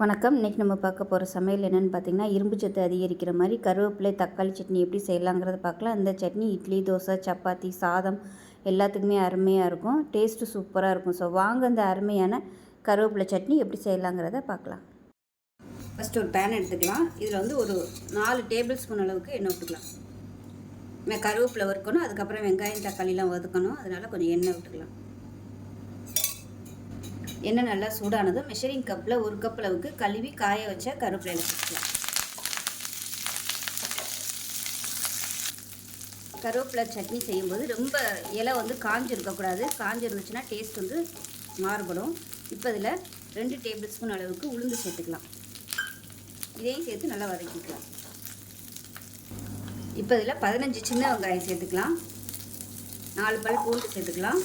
வணக்கம். இன்றைக்கி நம்ம பார்க்க போகிற சமையல் என்னென்னு பார்த்திங்கன்னா, இரும்பு சத்து அதிகரிக்கிற மாதிரி கருவேப்பிலை தக்காளி சட்னி எப்படி செய்யலாங்கிறத பார்க்கலாம். இந்த சட்னி இட்லி, தோசை, சப்பாத்தி, சாதம் எல்லாத்துக்குமே அருமையாக இருக்கும். டேஸ்ட்டு சூப்பராக இருக்கும். ஸோ வாங்க இந்த அருமையான கருவேப்பிலை சட்னி எப்படி செய்யலாங்கிறத பார்க்கலாம். ஃபஸ்ட்டு ஒரு பேன் எடுத்துக்கலாம். இதில் வந்து ஒரு 4 டேபிள் ஸ்பூன் அளவுக்கு எண்ணெய் விட்டுக்கலாம். கருவேப்பிலை வறுக்கணும், அதுக்கப்புறம் வெங்காயம் தக்காளிலாம் வதக்கணும். அதனால் கொஞ்சம் எண்ணெய் விட்டுக்கலாம். எண்ணெய் நல்லா சூடானதும் மெஷரிங் கப்பில் 1 கப் அளவுக்கு கழுவி காய வச்ச கருவேப்பிலை சேர்த்துக்கலாம். கருவேப்பிலை சட்னி செய்யும்போது ரொம்ப இலை வந்து காஞ்சிருக்கக்கூடாது. காஞ்சிருந்துச்சுன்னா டேஸ்ட் வந்து மாறுபடும். இப்போ இதில் 2 டேபிள் ஸ்பூன் அளவுக்கு உளுந்து சேர்த்துக்கலாம். இதையும் சேர்த்து நல்லா வதக்கிக்கலாம். இப்போ இதில் 15 சின்ன வெங்காயம் சேர்த்துக்கலாம். 4 பல் பூண்டு சேர்த்துக்கலாம்.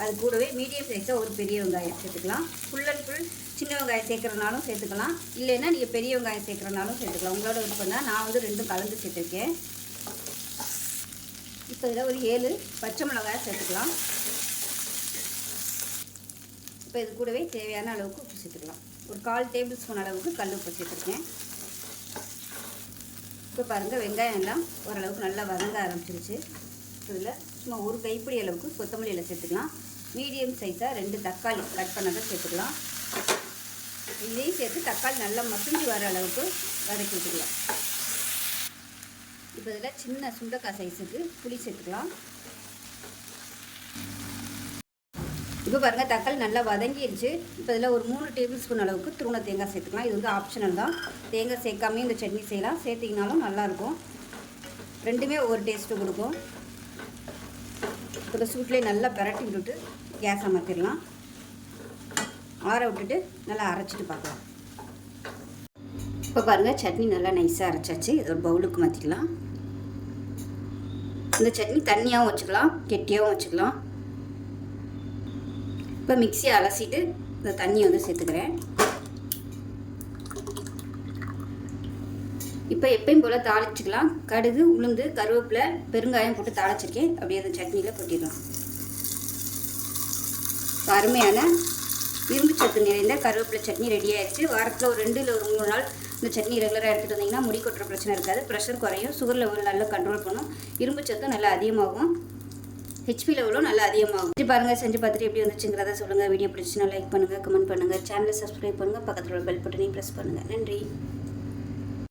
அது கூடவே மீடியம் சைஸாக ஒரு பெரிய வெங்காயம் சேர்த்துக்கலாம். ஃபுல் அண்ட் ஃபுல் சின்ன வெங்காயம் சேர்க்குறனாலும் சேர்த்துக்கலாம், இல்லைன்னா நீங்கள் பெரிய வெங்காயம் சேர்க்குறனாலும் சேர்த்துக்கலாம். உங்களோட விருப்பம் தான். நான் வந்து 2 கலந்து சேர்த்துருக்கேன். இப்போ இதில் ஒரு 7 பச்சை மிளகாய் சேர்த்துக்கலாம். இப்போ இது கூடவே தேவையான அளவுக்கு உப்பு சேர்த்துக்கலாம். ஒரு 1/4 டேபிள் ஸ்பூன் அளவுக்கு கல் உப்பு சேர்த்துருக்கேன். இப்போ பாருங்கள், வெங்காயம் எல்லாம் ஓரளவுக்கு நல்லா வதங்க ஆரம்பிச்சிருச்சு. இதில் சும்மா ஒரு கைப்பிடி அளவுக்கு கொத்தமல்லி இலை சேர்த்துக்கலாம். மீடியம் சைஸாக 2 தக்காளி கட் பண்ணதை சேர்த்துக்கலாம். இதையும் சேர்த்து தக்காளி நல்லா மசிஞ்சு வர அளவுக்கு வதக்கி விட்டுக்கலாம். இப்போ இதில் சின்ன சுண்டக்காய் சைஸுக்கு புளி சேர்த்துக்கலாம். இப்போ பாருங்கள், தக்காளி நல்லா வதங்கிடுச்சு. இப்போ இதில் ஒரு 3 டேபிள் ஸ்பூன் அளவுக்கு துருவன தேங்காய் சேர்த்துக்கலாம். இது வந்து ஆப்ஷனல் தான். தேங்காய் சேர்க்காமே இந்த சட்னி செய்யலாம். சேர்த்திங்கனாலும் நல்லாயிருக்கும். ரெண்டுமே ஒவ்வொரு டேஸ்ட்டு கொடுக்கும். இப்போ சூட்லேயே நல்லா பரட்டி விட்டுட்டு கேஸ் அமர்த்திடலாம். ஆற விட்டுட்டு நல்லா அரைச்சிட்டு பார்க்கலாம். இப்போ பாருங்கள், சட்னி நல்லா நைஸாக அரைச்சாச்சு. இது ஒரு பவுலுக்கு மாற்றிக்கலாம். இந்த சட்னி தண்ணியாகவும் வச்சுக்கலாம், கெட்டியாகவும் வச்சுக்கலாம். இப்போ மிக்சியை அலசிட்டு இந்த தண்ணியை வந்து சேர்த்துக்கிறேன். இப்போ எப்பயும் போல் தாளிச்சிக்கலாம். கடுகு, உளுந்து, கருவேப்பிலை, பெருங்காயம் போட்டு தாளிச்சிருக்கேன். அப்படியே அந்த சட்னியில் கொட்டிடலாம். அருமையான இரும்பு சத்து நிறைந்த கருவேப்பிலை சட்னி ரெடி ஆயிடுச்சு. வாரத்தில் ஒரு 2 இல்லை ஒரு 3 நாள் இந்த சட்னி ரெகுலராக எடுத்துகிட்டு வந்தீங்கன்னா முடி கொட்டுற பிரச்சனை இருக்காது. ப்ரெஷர் குறையும், சுகர் லெவல் நல்லா கண்ட்ரோல் பண்ணும், இரும்பு சத்தும் நல்லா அதிகமாகும், ஹெச்பி லெவலும் நல்லா அதிகமாகும். செஞ்சு பாருங்கள். செஞ்சு பார்த்துட்டு எப்படி வந்துச்சுங்கிறத சொல்லுங்கள். வீடியோ பிடிச்சினா லைக் பண்ணுங்கள், கமெண்ட் பண்ணுங்கள், சேனலை சப்ஸ்கிரைப் பண்ணுங்கள், பக்கத்தில் உள்ள பெல் பட்டனையும் ப்ரெஸ் பண்ணுங்கள். நன்றி.